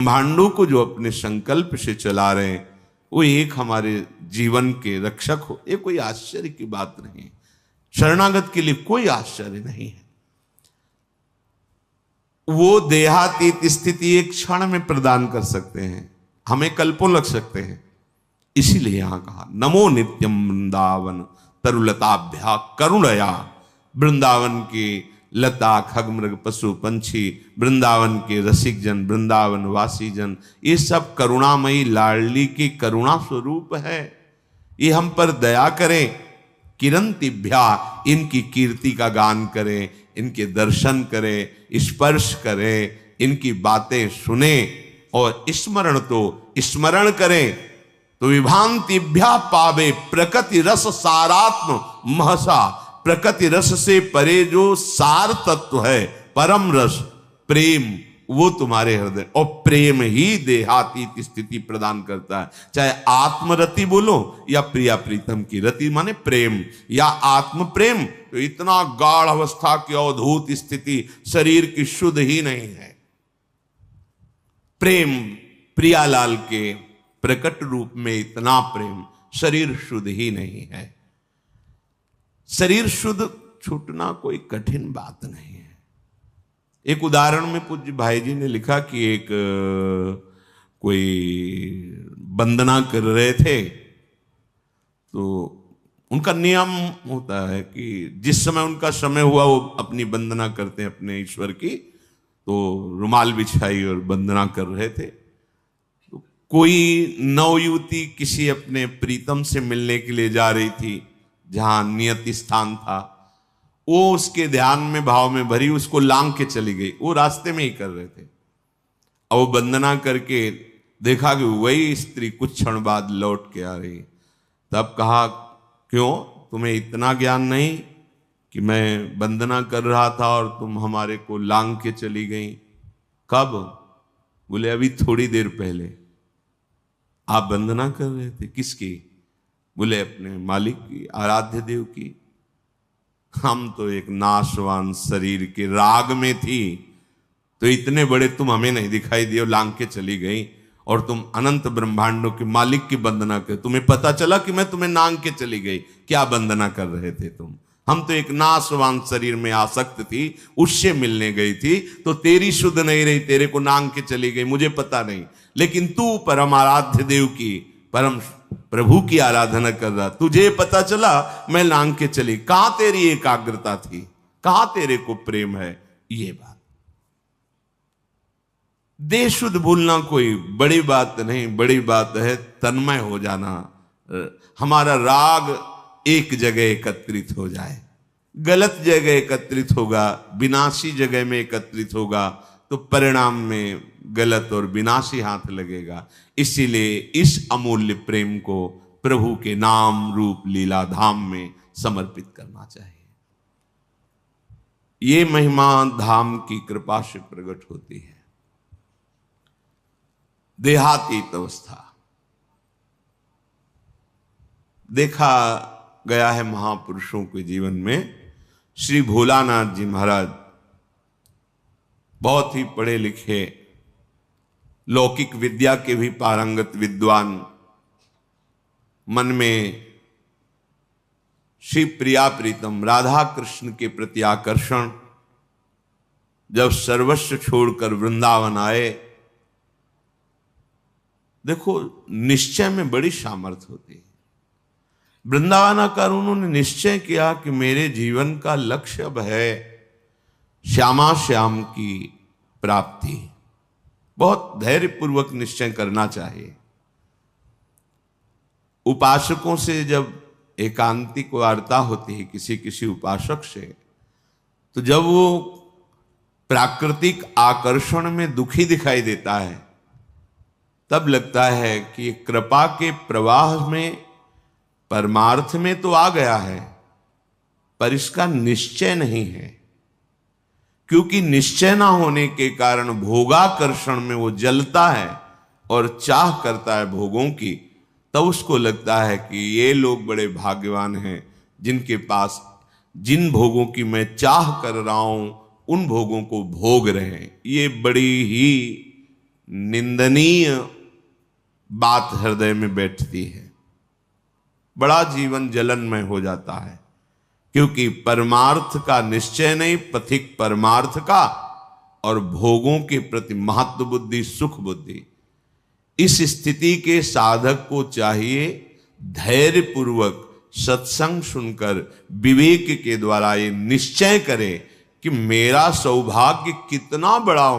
ब्रह्मांडों को जो अपने संकल्प से चला रहे हैं वो एक हमारे जीवन के रक्षक हो, ये कोई आश्चर्य की बात नहीं है। शरणागत के लिए कोई आश्चर्य नहीं है। वो देहातीत स्थिति एक क्षण में प्रदान कर सकते हैं, हमें कल्पों लग सकते हैं। इसीलिए यहां कहा नमो नित्यम वृंदावन तरुलताभ्या करुणया। वृंदावन की लता खगमृग पशु पंछी, वृंदावन के रसिक जन, वृंदावन वासी जन, ये सब करुणामयी लाडली की करुणा स्वरूप है। ये हम पर दया करें। किरंतिभ्या, इनकी कीर्ति का गान करें, इनके दर्शन करें, स्पर्श करें, इनकी बातें सुने और स्मरण करें तो विभांतिभ्या पावे प्रकृति रस सारात्म महसा। प्रकृति रस से परे जो सार तत्व है, परम रस प्रेम, वो तुम्हारे हृदय, और प्रेम ही देहातीत स्थिति प्रदान करता है। चाहे आत्मरति बोलो या प्रिया प्रीतम की रति माने प्रेम या आत्म प्रेम, तो इतना गाढ़ अवस्था की अवधूत स्थिति शरीर की शुद्ध ही नहीं है। प्रेम प्रियालाल के प्रकट रूप में इतना प्रेम, शरीर शुद्ध ही नहीं है। शरीर शुद्ध छूटना कोई कठिन बात नहीं है। एक उदाहरण में पूज्य भाई जी ने लिखा कि एक कोई वंदना कर रहे थे, तो उनका नियम होता है कि जिस समय उनका समय हुआ वो अपनी वंदना करते हैं अपने ईश्वर की। तो रुमाल बिछाई और वंदना कर रहे थे। तो कोई नवयुवती किसी अपने प्रीतम से मिलने के लिए जा रही थी जहां नियत स्थान था। वो उसके ध्यान में भाव में भरी उसको लांग के चली गई। वो रास्ते में ही कर रहे थे। अब वो वंदना करके देखा कि वही स्त्री कुछ क्षण बाद लौट के आ रही। तब कहा, क्यों तुम्हें इतना ज्ञान नहीं कि मैं वंदना कर रहा था और तुम हमारे को लांग के चली गई? कब? बोले अभी थोड़ी देर पहले। आप वंदना कर रहे थे? किसकी? बोले अपने मालिक की, आराध्य देव की। हम तो एक नाशवान शरीर के राग में थी, तो इतने बड़े तुम हमें नहीं दिखाई दिए, लांग के चली गई, और तुम अनंत ब्रह्मांडों के मालिक की वंदना कर। तुम्हें पता चला कि मैं तुम्हें नांग के चली गई? क्या वंदना कर रहे थे तुम? हम तो एक नाशवान शरीर में आसक्त थी, उससे मिलने गई थी, तो तेरी शुद्ध नहीं रही, तेरे को नांग के चली गई, मुझे पता नहीं। लेकिन तू परम आराध्य देव की, परम प्रभु की आराधना कर रहा, तुझे पता चला मैं लांग के चली। कहां तेरी एकाग्रता थी? कहां तेरे को प्रेम है? ये बात। देह शुद्ध भूलना कोई बड़ी बात नहीं, बड़ी बात है तन्मय हो जाना। हमारा राग एक जगह एकत्रित हो जाए। गलत जगह एकत्रित होगा, विनाशी जगह में एकत्रित होगा, तो परिणाम में गलत और विनाशी हाथ लगेगा। इसीलिए इस अमूल्य प्रेम को प्रभु के नाम रूप लीला धाम में समर्पित करना चाहिए। ये महिमा धाम की कृपा से प्रकट होती है। देहातीत अवस्था देखा गया है महापुरुषों के जीवन में। श्री भोलानाथ जी महाराज बहुत ही पढ़े लिखे, लौकिक विद्या के भी पारंगत विद्वान, मन में श्री प्रिया प्रीतम राधा कृष्ण के प्रति आकर्षण, जब सर्वस्व छोड़कर वृंदावन आए। देखो, निश्चय में बड़ी सामर्थ्य होती है। वृंदावन आकर उन्होंने निश्चय किया कि मेरे जीवन का लक्ष्य अब है श्यामा श्याम की प्राप्ति। बहुत धैर्यपूर्वक निश्चय करना चाहिए। उपासकों से जब एकांतिक वार्ता होती है किसी किसी उपासक से, तो जब वो प्राकृतिक आकर्षण में दुखी दिखाई देता है, तब लगता है कि कृपा के प्रवाह में परमार्थ में तो आ गया है, पर इसका निश्चय नहीं है। क्योंकि निश्चय ना होने के कारण भोगाकर्षण में वो जलता है और चाह करता है भोगों की। तब उसको लगता है कि ये लोग बड़े भाग्यवान हैं जिनके पास जिन भोगों की मैं चाह कर रहा हूं उन भोगों को भोग रहे हैं। ये बड़ी ही निंदनीय बात हृदय में बैठती है, बड़ा जीवन जलनमय हो जाता है, क्योंकि परमार्थ का निश्चय नहीं, पथिक परमार्थ का, और भोगों के प्रति महत्व बुद्धि, सुख बुद्धि। इस स्थिति के साधक को चाहिए धैर्य पूर्वक सत्संग सुनकर विवेक के द्वारा ये निश्चय करे कि मेरा सौभाग्य कितना बड़ा,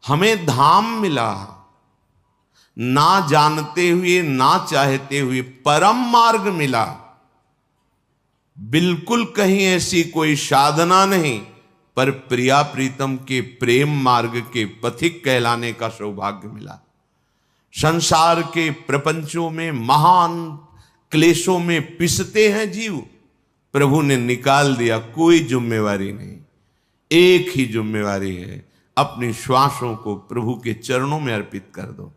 हमें धाम मिला, ना जानते हुए ना चाहते हुए परम मार्ग मिला। बिल्कुल कहीं ऐसी कोई साधना नहीं, पर प्रिया प्रीतम के प्रेम मार्ग के पथिक कहलाने का सौभाग्य मिला। संसार के प्रपंचों में महान क्लेशों में पिसते हैं जीव, प्रभु ने निकाल दिया, कोई जिम्मेवारी नहीं, एक ही जिम्मेवारी है, अपनी श्वासों को प्रभु के चरणों में अर्पित कर दो।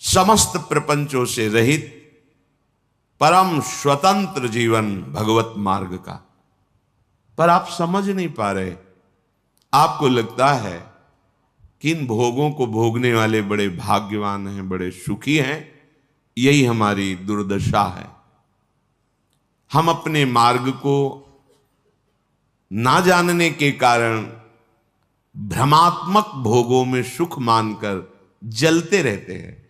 समस्त प्रपंचों से रहित परम स्वतंत्र जीवन भगवत मार्ग का। पर आप समझ नहीं पा रहे, आपको लगता है कि इन भोगों को भोगने वाले बड़े भाग्यवान हैं, बड़े सुखी हैं। यही हमारी दुर्दशा है। हम अपने मार्ग को ना जानने के कारण भ्रमात्मक भोगों में सुख मानकर जलते रहते हैं।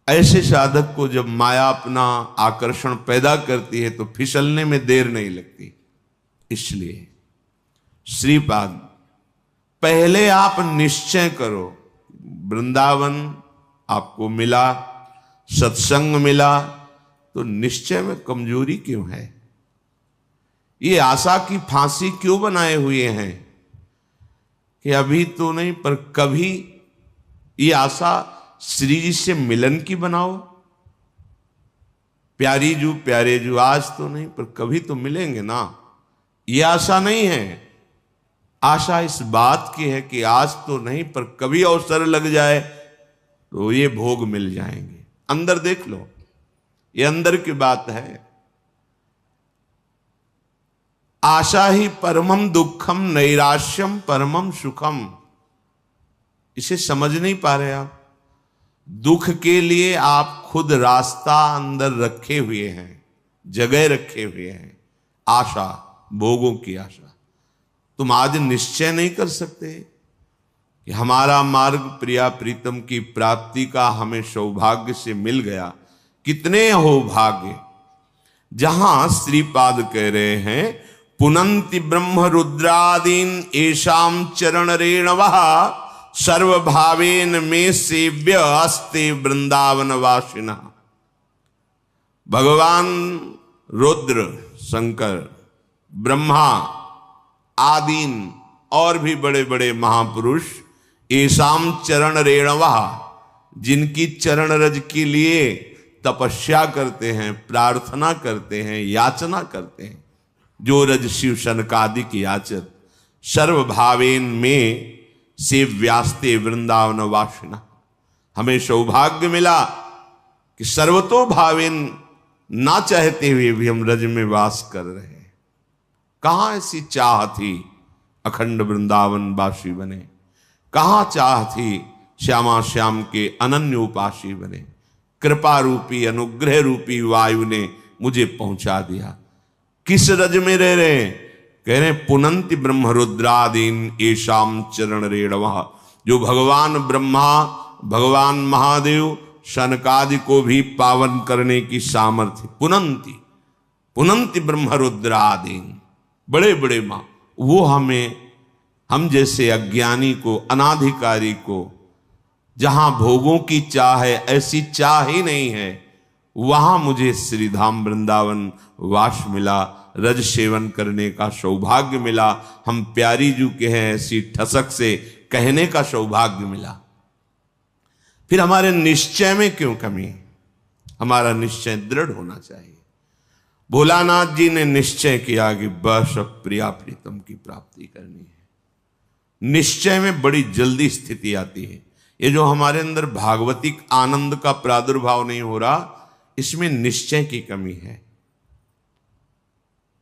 ऐसे साधक को जब माया अपना आकर्षण पैदा करती है तो फिसलने में देर नहीं लगती। इसलिए श्रीपाद, पहले आप निश्चय करो, वृंदावन आपको मिला, सत्संग मिला, तो निश्चय में कमजोरी क्यों है? ये आशा की फांसी क्यों बनाए हुए हैं कि अभी तो नहीं पर कभी? ये आशा श्री जी से मिलन की बनाओ, प्यारी जू प्यारे जू, आज तो नहीं पर कभी तो मिलेंगे ना। ये आशा नहीं है, आशा इस बात की है कि आज तो नहीं पर कभी अवसर लग जाए तो ये भोग मिल जाएंगे। अंदर देख लो, ये अंदर की बात है। आशा ही परमम दुखम नैराश्यम परमम सुखम। इसे समझ नहीं पा रहे आप। दुख के लिए आप खुद रास्ता अंदर रखे हुए हैं, जगह रखे हुए हैं। आशा, भोगों की आशा। तुम आज निश्चय नहीं कर सकते कि हमारा मार्ग प्रिया प्रीतम की प्राप्ति का हमें सौभाग्य से मिल गया। कितने हो भाग्य। जहां श्रीपाद कह रहे हैं, पुनंति ब्रह्म रुद्रादीन एशाम चरण रेणवः सर्वभावेन में सेव्य अस्ते वृंदावन वासिना। भगवान रुद्र, शंकर, ब्रह्मा आदीन और भी बड़े बड़े महापुरुष एसाम चरण रेणवः, जिनकी चरण रज के लिए तपस्या करते हैं, प्रार्थना करते हैं, याचना करते हैं, जो रज शिव शनकादिक याचत सर्वभावेन में से व्यास्ते वृंदावन वासिना। हमें सौभाग्य मिला कि सर्वतो भावेन ना चाहते हुए भी हम रज में वास कर रहे हैं। कहां ऐसी चाह थी अखंड वृंदावन वासी बने? कहां चाह थी श्यामा श्याम के अनन्य उपासी बने? कृपा रूपी अनुग्रह रूपी वायु ने मुझे पहुंचा दिया। किस रज में रह रहे हैं? कह रहे पुनंति ब्रह्म रुद्रादीन एशाम चरण रेणवः। जो भगवान ब्रह्मा, भगवान महादेव, शनकादि को भी पावन करने की सामर्थ्य। पुनंति, पुनंति ब्रह्म रुद्रादीन, बड़े बड़े मां, वो हमें, हम जैसे अज्ञानी को, अनाधिकारी को, जहां भोगों की चाह है, ऐसी चाह ही नहीं है, वहां मुझे श्रीधाम वृंदावन वास मिला, रज सेवन करने का सौभाग्य मिला। हम प्यारी जू के हैं, ऐसी ठसक से कहने का सौभाग्य मिला। फिर हमारे निश्चय में क्यों कमी? हमारा निश्चय दृढ़ होना चाहिए। भोलानाथ जी ने निश्चय किया कि बस अब प्रिया प्रीतम की प्राप्ति करनी है। निश्चय में बड़ी जल्दी स्थिति आती है। ये जो हमारे अंदर भागवतिक आनंद का प्रादुर्भाव नहीं हो रहा, इसमें निश्चय की कमी है।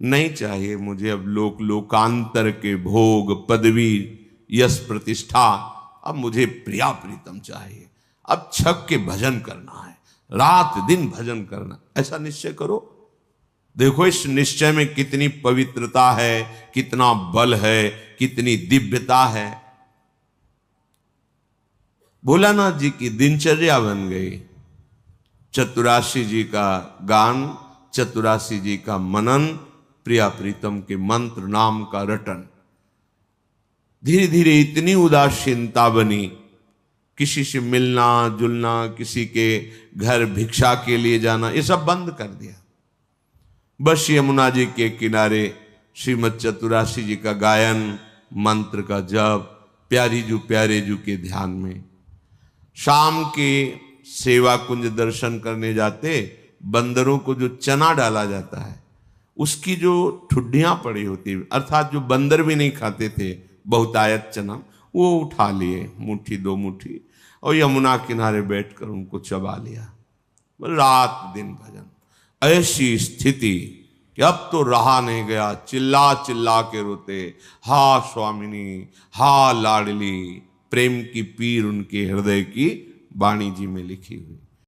नहीं चाहिए मुझे अब लोकांतर के भोग, पदवी, यश प्रतिष्ठा, अब मुझे प्रिया प्रीतम चाहिए, अब छक के भजन करना है, रात दिन भजन करना, ऐसा निश्चय करो। देखो इस निश्चय में कितनी पवित्रता है, कितना बल है, कितनी दिव्यता है। भोलानाथ जी की दिनचर्या बन गई, चतुराशी जी का गान, चतुराशी जी का मनन, प्रिया प्रीतम के मंत्र नाम का रटन। धीरे धीरे इतनी उदासीनता बनी, किसी से मिलना जुलना, किसी के घर भिक्षा के लिए जाना, ये सब बंद कर दिया। बस यमुना जी के किनारे श्रीमद चतुराशी जी का गायन, मंत्र का जप, प्यारे जू के ध्यान में। शाम के सेवा कुंज दर्शन करने जाते, बंदरों को जो चना डाला जाता है उसकी जो ठुड्डियां पड़ी होती, अर्थात जो बंदर भी नहीं खाते थे बहुतायत चना, वो उठा लिए मुट्ठी दो मुट्ठी और यमुना किनारे बैठकर उनको चबा लिया। रात दिन भजन। ऐसी स्थिति कि अब तो रहा नहीं गया, चिल्ला चिल्ला के रोते, हा स्वामिनी, हा लाडली, प्रेम की पीर उनके हृदय की वाणी जी में लिखी हुई।